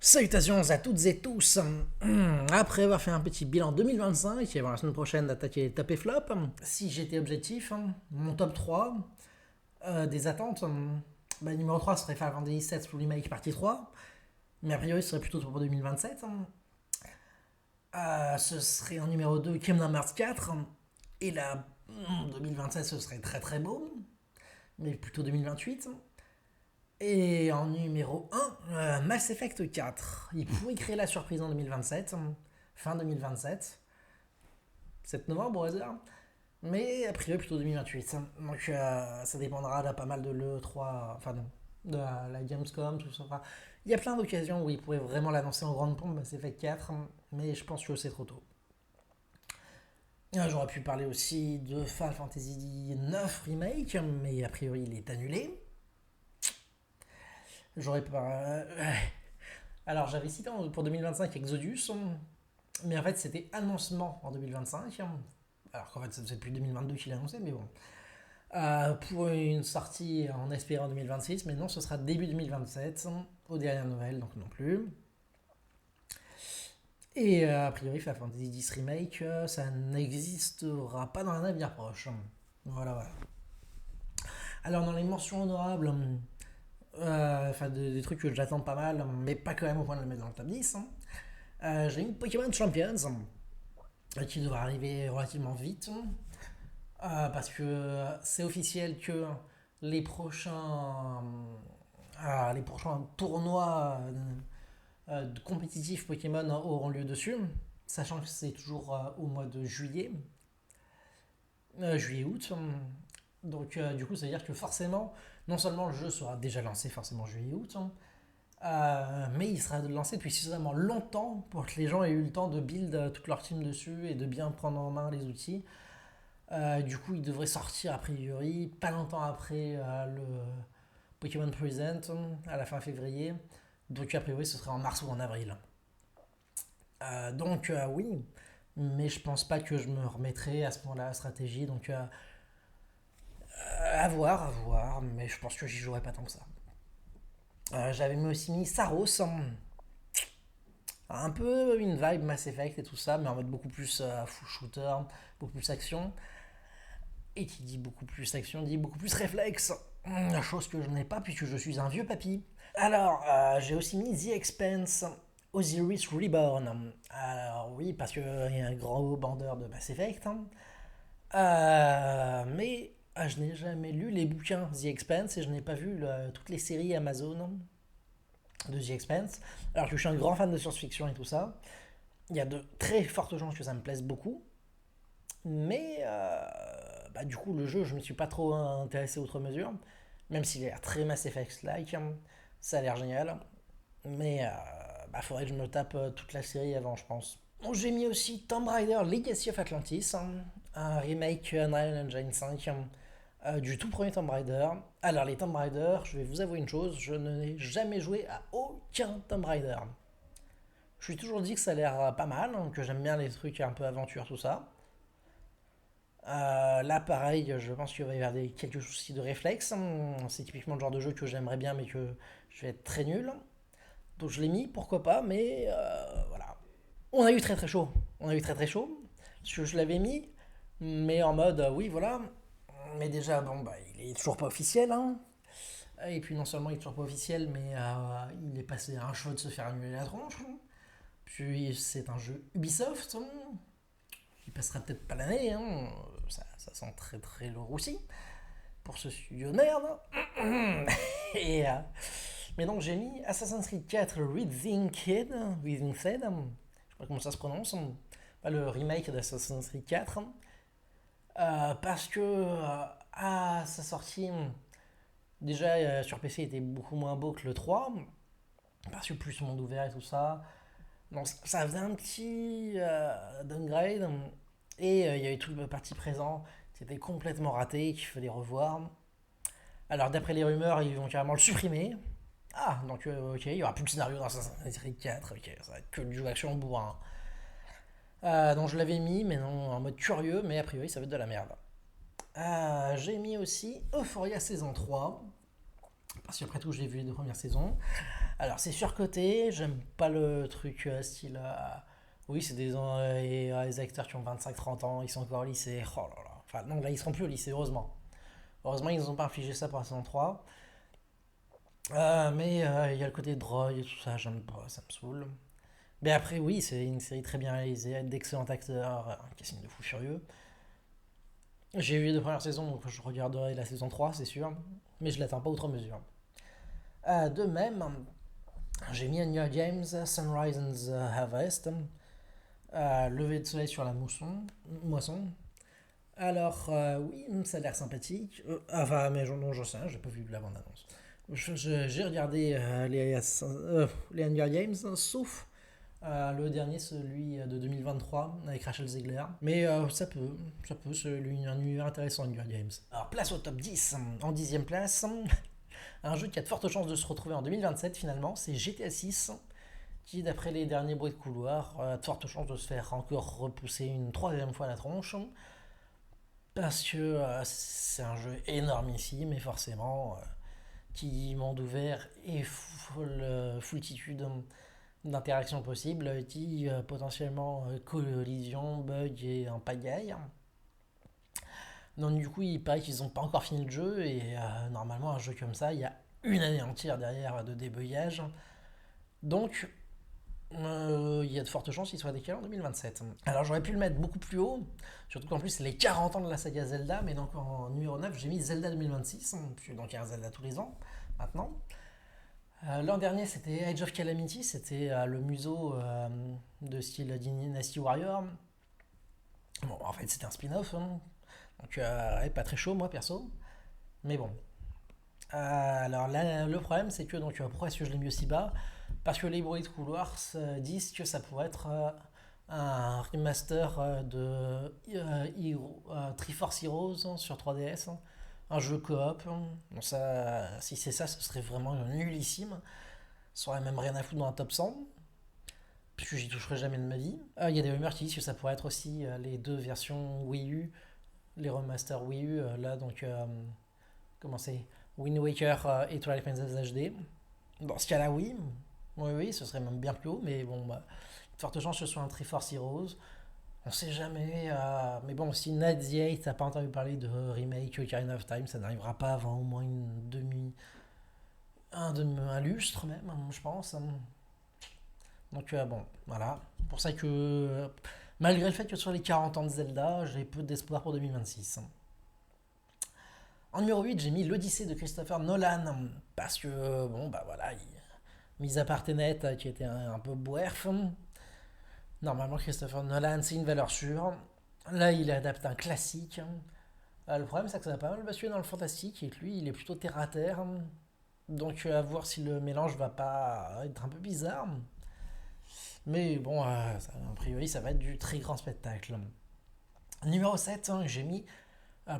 Salutations à toutes et tous. Après avoir fait un petit bilan 2025 et avant la semaine prochaine d'attaquer les top et flop, si j'étais objectif, mon top 3 des attentes, numéro 3 serait Final Fantasy VII Remake partie 3, mais a priori ce serait plutôt pour 2027. Ce serait en numéro 2 Kingdom Hearts 4, et là, 2027 ce serait très très beau, mais plutôt 2028. Et en numéro 1, Mass Effect 4. Il pourrait créer la surprise en 2027, fin 2027, 7 novembre au hasard, mais a priori plutôt 2028. Donc ça dépendra de pas mal de l'E3, enfin non, de la Gamescom, tout ça. Enfin, il y a plein d'occasions où il pourrait vraiment l'annoncer en grande pompe, Mass Effect 4, mais je pense que c'est trop tôt. J'aurais pu parler aussi de Final Fantasy 9 Remake, mais a priori il est annulé. J'aurais pas. Alors j'avais cité pour 2025 Exodus, mais en fait c'était annoncement en 2025. Alors qu'en fait ça faisait depuis 2022 qu'il a annoncé, mais bon. Pour une sortie en espérant 2026, mais non, ce sera début 2027, aux dernières nouvelles, donc non plus. Et a priori, Final Fantasy X Remake, ça n'existera pas dans un avenir proche. Voilà, voilà. Alors dans les mentions honorables, enfin des trucs que j'attends pas mal, mais pas quand même au point de le mettre dans le top 10. J'ai une Pokémon Champions qui devrait arriver relativement vite parce que c'est officiel que les prochains, les prochains tournois compétitifs Pokémon auront lieu dessus, sachant que c'est toujours au mois de juillet, juillet-août. Donc du coup, ça veut dire que forcément, non seulement le jeu sera déjà lancé forcément juillet-août, mais il sera lancé depuis suffisamment longtemps pour que les gens aient eu le temps de build toute leur team dessus et de bien prendre en main les outils. Du coup, il devrait sortir a priori pas longtemps après le Pokémon Present à la fin février. Donc a priori, ce serait en mars ou en avril. Donc oui, mais je pense pas que je me remettrai à ce moment-là à la stratégie. Donc à voir, à voir, mais je pense que j'y jouerai pas tant que ça. J'avais aussi mis Saros, un peu une vibe Mass Effect et tout ça, mais en mode beaucoup plus full shooter, beaucoup plus action. Et qui dit beaucoup plus action dit beaucoup plus réflexe. Chose que je n'ai pas puisque je suis un vieux papy. Alors, j'ai aussi mis The Expanse, Osiris Reborn. Alors oui, parce qu'il y a un gros bandeur de Mass Effect. Mais je n'ai jamais lu les bouquins The Expanse et je n'ai pas vu toutes les séries Amazon de The Expanse. Alors que je suis un grand fan de science-fiction et tout ça. Il y a de très fortes chances que ça me plaise beaucoup. Mais du coup, le jeu, je ne me suis pas trop intéressé outre mesure. Même s'il a l'air très Mass Effect-like. Ça a l'air génial. Mais faudrait que je me tape toute la série avant, je pense. Bon, j'ai mis aussi Tomb Raider Legacy of Atlantis, un remake Unreal Engine 5 du tout premier Tomb Raider. Alors, les Tomb Raider, je vais vous avouer une chose, je n'ai jamais joué à aucun Tomb Raider. Je suis toujours dit que ça a l'air pas mal, que j'aime bien les trucs un peu aventure, tout ça. Là, pareil, je pense qu'il va y avoir quelques soucis de réflexe. C'est typiquement le genre de jeu que j'aimerais bien, mais que je vais être très nul. Donc je l'ai mis, pourquoi pas, mais voilà. On a eu très très chaud. On a eu très très chaud. Parce que je l'avais mis, mais en mode, oui, voilà. Mais déjà, bon, il est toujours pas officiel. Hein. Et puis non seulement il est toujours pas officiel, mais il est passé à un cheveu de se faire annuler la tronche. Puis c'est un jeu Ubisoft. Il passera peut-être pas l'année. Hein. Ça sent très très lourd aussi. Pour ce studio de merde. Et, mais donc j'ai mis Assassin's Creed 4 Rising Kid, Rising Kid, je sais pas comment ça se prononce, le remake d'Assassin's Creed 4, parce que à sa sortie, déjà sur PC il était beaucoup moins beau que le 3, parce que plus monde ouvert et tout ça, donc ça faisait un petit downgrade, et il y avait toute la partie présent qui était complètement raté, qu'il fallait revoir. Alors d'après les rumeurs, ils vont carrément le supprimer. Ah, donc ok, il y aura plus de scénario dans Assassin's Creed 4, ok, ça va être que du jeu action bourrin. Donc je l'avais mis, mais non, en mode curieux, mais a priori ça va être de la merde. J'ai mis aussi Euphoria saison 3, parce qu'après tout j'ai vu les deux premières saisons. Alors, c'est surcoté, j'aime pas le truc style. Oui, c'est des acteurs qui ont 25-30 ans, ils sont encore au lycée. Oh là là. Enfin, non, là, ils seront plus au lycée, heureusement. Heureusement, ils nous ont pas infligé ça pour la saison 3. Mais il y a le côté drogue et tout ça, j'aime pas, ça me saoule. Mais après, oui, c'est une série très bien réalisée, avec d'excellents acteurs, un casting de fou furieux. J'ai vu les deux premières saisons, donc je regarderai la saison 3, c'est sûr. Mais je l'attends pas outre mesure. De même, j'ai mis New York Games, Sunrise and the Harvest, lever de soleil sur la moisson. Alors, oui, ça a l'air sympathique. Enfin, mais non, je sais, j'ai pas vu la bande-annonce. J'ai regardé les Hunger Games, sauf le dernier, celui de 2023, avec Rachel Zegler. Mais ça peut, c'est un univers intéressant, Hunger Games. Alors, place au top 10. En 10e place, un jeu qui a de fortes chances de se retrouver en 2027 finalement, c'est GTA 6, qui, d'après les derniers bruits de couloir, a de fortes chances de se faire encore repousser une troisième fois la tronche. Parce que c'est un jeu énormissime et forcément qui monde ouvert et foultitude d'interactions possibles, dit potentiellement collision, bug et un pagaille. Donc du coup, il paraît qu'ils n'ont pas encore fini le jeu et normalement un jeu comme ça, il y a une année entière derrière de débugage. Donc il y a de fortes chances qu'il soit décalé en 2027. Alors j'aurais pu le mettre beaucoup plus haut, surtout qu'en plus c'est les 40 ans de la saga Zelda, mais donc en numéro 9 j'ai mis Zelda 2026, puis donc il y a un Zelda tous les ans maintenant. L'an dernier c'était Age of Calamity, c'était le museau de style Dynasty Warrior. Bon en fait c'était un spin-off, hein. Donc pas très chaud moi perso, mais bon. Alors là, le problème c'est que donc pourquoi est-ce que je l'ai mis aussi bas? Parce que les bruits de couloir disent que ça pourrait être un remaster de Triforce Heroes sur 3DS, hein. Un jeu coop. Bon, ça, si c'est ça, ce serait vraiment nullissime. Ça aurait même rien à foutre dans un top 100, puisque j'y toucherai jamais de ma vie. Il y a des rumeurs qui disent que ça pourrait être aussi les deux versions Wii U, les remasters Wii U, là donc, comment c'est, Wind Waker et Twilight Princess HD. Dans ce cas-là, oui. Oui, oui, ce serait même bien plus haut, mais bon, bah, de fortes chances que ce soit un Triforce Heroes. On sait jamais. Mais bon, si Nadia, t'as pas entendu parler de remake Ocarina of Time, ça n'arrivera pas avant au moins un lustre même, je pense. Donc bon, voilà. C'est pour ça que, malgré le fait que ce soit les 40 ans de Zelda, j'ai peu d'espoir pour 2026. En numéro 8, j'ai mis l'Odyssée de Christopher Nolan, parce que, bon, bah voilà, mis à part Tenet, qui était un peu boerf, normalement Christopher Nolan, c'est une valeur sûre. Là, il adapte un classique. Le problème, c'est que ça va pas mal basculer dans le fantastique, et que lui, il est plutôt terre à terre. Donc, à voir si le mélange va pas être un peu bizarre. Mais bon, a priori, ça va être du très grand spectacle. Numéro 7, hein, j'ai mis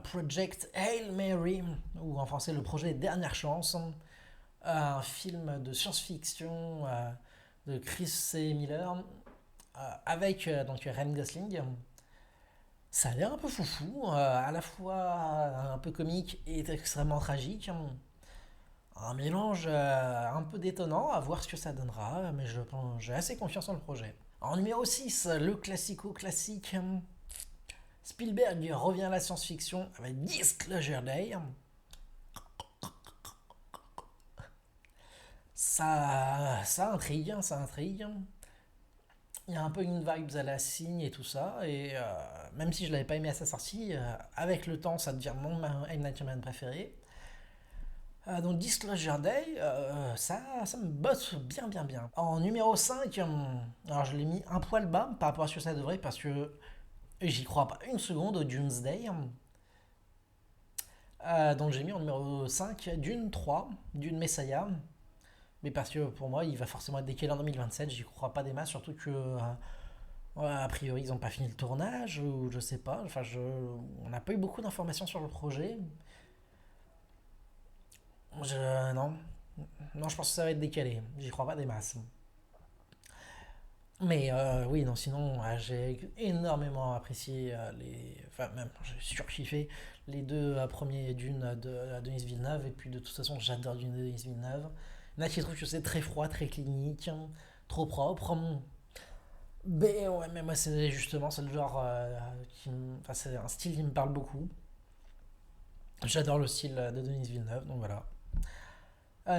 Project Hail Mary, ou en français le projet Dernière Chance, un film de science-fiction de Chris C. Miller avec donc Ryan Gosling. Ça a l'air un peu foufou, à la fois un peu comique et extrêmement tragique. Un mélange un peu détonnant, à voir ce que ça donnera, mais j'ai assez confiance en le projet. En numéro 6, le classico-classique. Spielberg revient à la science-fiction avec Disclosure Day. Ça intrigue, ça intrigue. Il y a un peu une vibes à la Signe et tout ça, et même si je l'avais pas aimé à sa sortie, avec le temps ça devient mon M. Night Shyamalan préféré. Donc Disclosure Day, ça me botte bien bien bien. En numéro 5, alors je l'ai mis un poil bas par rapport à ce que ça devrait, parce que j'y crois pas une seconde au Doomsday. Donc j'ai mis en numéro 5 Dune 3, Dune Messiah. Mais parce que pour moi, il va forcément être décalé en 2027, j'y crois pas des masses, surtout que a priori ils n'ont pas fini le tournage, ou je sais pas. Enfin, on n'a pas eu beaucoup d'informations sur le projet. Non, non, je pense que ça va être décalé. J'y crois pas des masses. Mais oui, non, sinon, j'ai énormément apprécié enfin, même, j'ai surkiffé les deux premiers Dunes de Denis Villeneuve. Et puis, de toute façon, j'adore Denis Villeneuve. Il y en a qui trouvent que c'est très froid, très clinique, trop propre. Mais ouais, mais moi c'est justement c'est le genre enfin c'est un style qui me parle beaucoup. J'adore le style de Denis Villeneuve, donc voilà.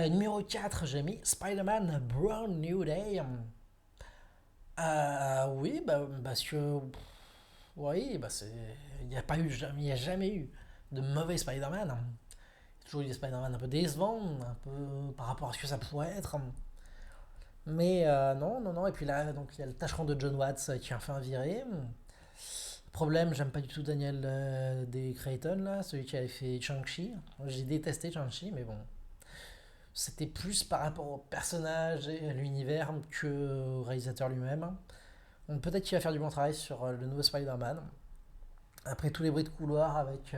Numéro 4 j'ai mis Spider-Man Brand New Day. Oui, parce que oui, il n'y a pas eu, il y a jamais eu de mauvais Spider-Man. Il y a toujours eu des Spider-Man un peu décevants, un peu par rapport à ce que ça pourrait être. Mais non, non, non. Et puis là, donc il y a le tâcheron de John Watts qui a enfin viré. Problème, j'aime pas du tout Daniel Day Creighton, là, celui qui avait fait Shang-Chi. J'ai détesté Shang-Chi, mais bon. C'était plus par rapport au personnage et à l'univers que au réalisateur lui-même. Donc peut-être qu'il va faire du bon travail sur le nouveau Spider-Man. Après tous les bruits de couloir avec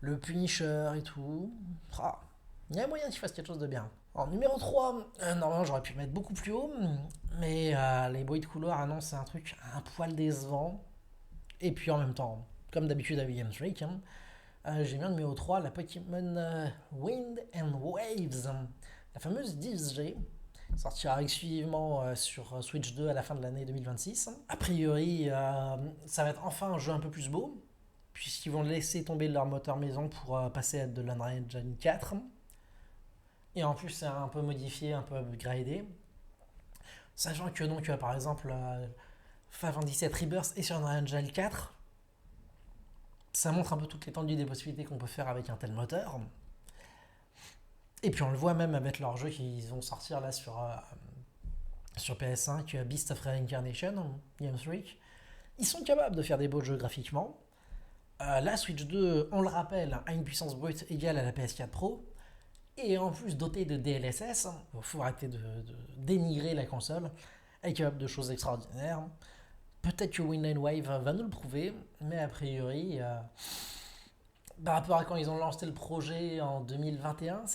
le Punisher et tout. Ah, il y a moyen qu'il fasse quelque chose de bien. En numéro 3, normalement j'aurais pu le mettre beaucoup plus haut, mais les bruits de couloir annoncent un truc un poil décevant. Et puis en même temps, comme d'habitude à William Drake, j'ai mis en numéro 3 la Pokémon Wind and Waves, la fameuse 10G, sortira exclusivement sur Switch 2 à la fin de l'année 2026. A priori, ça va être enfin un jeu un peu plus beau, puisqu'ils vont laisser tomber leur moteur maison pour passer à de l'Unreal Engine 4. Et en plus, c'est un peu modifié, un peu upgradé. Sachant que donc, par exemple, Final 17 Rebirth est sur Unreal Engine 4. Ça montre un peu toute l'étendue des possibilités qu'on peut faire avec un tel moteur. Et puis on le voit même avec leurs jeux qu'ils vont sortir là sur PS5, Beast of Reincarnation, Game Freak. Ils sont capables de faire des beaux jeux graphiquement. La Switch 2, on le rappelle, a une puissance brute égale à la PS4 Pro. Et en plus dotée de DLSS, il faut arrêter de dénigrer la console, elle est capable de choses extraordinaires. Peut-être que Wind Wave va nous le prouver, mais a priori, par rapport à quand ils ont lancé le projet en 2021,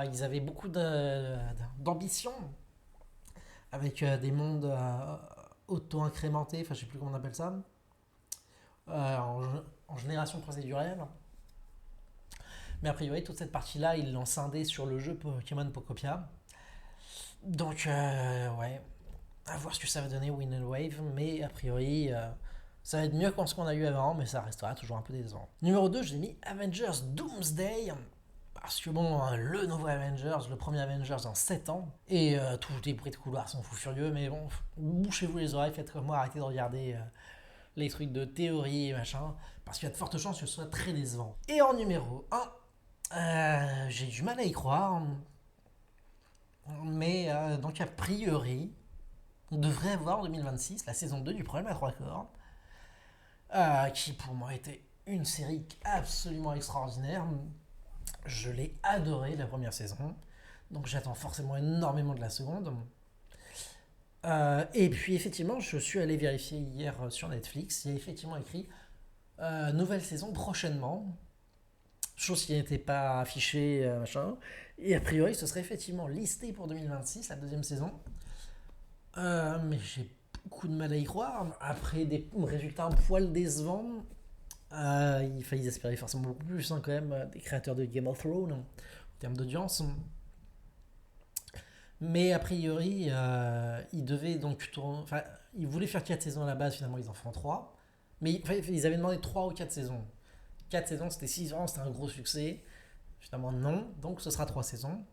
ils avaient beaucoup d'ambition, avec des mondes auto-incrémentés, enfin je sais plus comment on appelle ça, en génération procédurelle. Mais a priori, toute cette partie-là, ils l'ont scindée sur le jeu Pokémon Pocopia. Donc, ouais, à voir ce que ça va donner Wind and Wave, mais a priori, ça va être mieux que ce qu'on a eu avant, mais ça restera toujours un peu décevant. Numéro 2, j'ai mis Avengers Doomsday. Parce que bon, le nouveau Avengers, le premier Avengers en 7 ans, et tous les bruits de couloir sont fous furieux, mais bon, bouchez-vous les oreilles, faites comme moi, arrêtez de regarder les trucs de théorie et machin, parce qu'il y a de fortes chances que ce soit très décevant. Et en numéro 1, j'ai du mal à y croire, mais donc a priori, on devrait avoir en 2026 la saison 2 du Problème à 3 corps, qui pour moi était une série absolument extraordinaire. Je l'ai adoré la première saison, donc j'attends forcément énormément de la seconde. Et puis effectivement, je suis allé vérifier hier sur Netflix, il y a effectivement écrit nouvelle saison prochainement, chose qui n'était pas affichée, machin. Et a priori, ce serait effectivement listé pour 2026, la deuxième saison. Mais j'ai beaucoup de mal à y croire. Après des résultats un poil décevants, il fallait espérer forcément beaucoup plus quand même des créateurs de Game of Thrones en termes d'audience. Mais a priori, ils devaient donc tourner. Enfin, ils voulaient faire 4 saisons à la base, finalement ils en font 3. Mais ils avaient demandé 3 ou 4 saisons. 4 saisons, c'était 6 ans, c'était un gros succès. Finalement, non. Donc ce sera 3 saisons.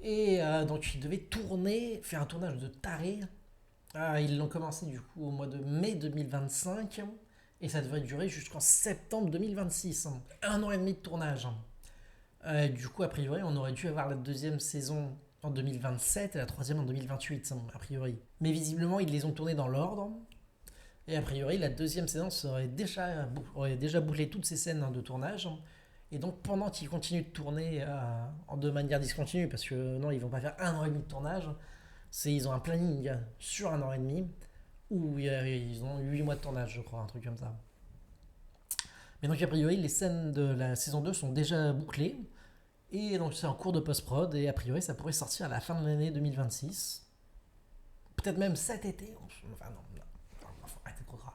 Et donc ils devaient tourner, faire un tournage de taré. Ils l'ont commencé du coup au mois de mai 2025. Et ça devrait durer jusqu'en septembre 2026. Un an et demi de tournage. Du coup, a priori, on aurait dû avoir la deuxième saison en 2027 et la troisième en 2028, a priori. Mais visiblement, ils les ont tournés dans l'ordre. Et a priori, la deuxième saison aurait déjà bouclé toutes ces scènes de tournage. Et donc, pendant qu'ils continuent de tourner de manière discontinue, parce que non, ils vont pas faire un an et demi de tournage, ils ont un planning sur un an et demi, où ils ont 8 mois de tournage, je crois, un truc comme ça. Mais donc, a priori, les scènes de la saison 2 sont déjà bouclées. Et donc, c'est en cours de post-prod. Et a priori, ça pourrait sortir à la fin de l'année 2026. Peut-être même cet été. Enfin, non, faut arrêter trop gras.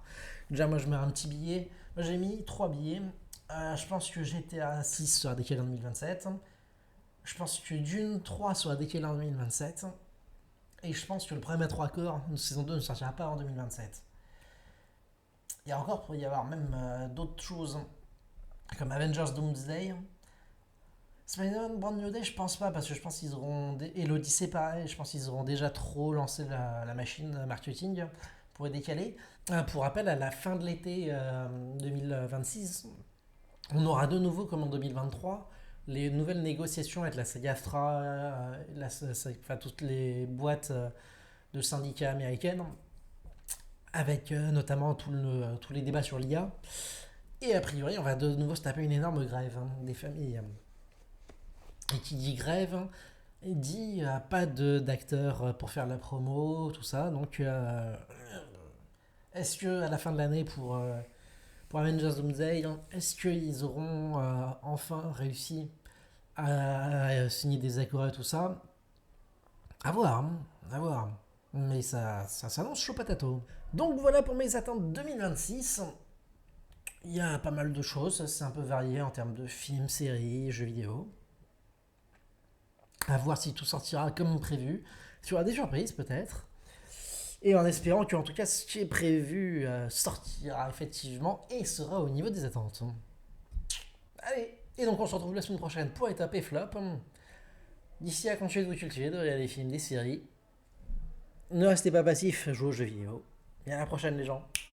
Déjà, moi, je mets un petit billet. Moi, j'ai mis 3 billets. Je pense que GTA 6 sera décalé en 2027. Je pense que Dune 3 sera décalé en 2027. Et je pense que le premier à 3 corps, une saison 2 ne sortira pas en 2027. Il y a encore, pour y avoir même d'autres choses, comme Avengers Doomsday. Spider-Man Brand New Day, je pense pas, parce que je pense qu'ils auront. Et l'Odyssée, pareil, je pense qu'ils auront déjà trop lancé la machine marketing pour les décaler. Pour rappel, à la fin de l'été 2026, on aura de nouveau, comme en 2023, les nouvelles négociations avec la SAG-AFTRA, enfin, toutes les boîtes de syndicats américaines, avec notamment tous les débats sur l'IA. Et a priori, on va de nouveau se taper une énorme grève des familles. Et qui dit grève, dit pas d'acteurs pour faire la promo, tout ça. Donc, est-ce que à la fin de l'année pour Avengers Doomsday, est-ce qu'ils auront enfin réussi à signer des accords et tout ça? À voir, hein, à voir. Mais ça s'annonce chaud patato. Donc voilà pour mes attentes 2026. Il y a pas mal de choses, c'est un peu varié en termes de films, séries, jeux vidéo. À voir si tout sortira comme prévu. Il y aura des surprises peut-être. Et en espérant qu'en tout cas ce qui est prévu sortira effectivement et sera au niveau des attentes. Allez, et donc on se retrouve la semaine prochaine pour étape et flop. D'ici à continuer de vous cultiver, de regarder des films, des séries. Ne restez pas passifs, jouez aux jeux vidéo. Et à la prochaine les gens.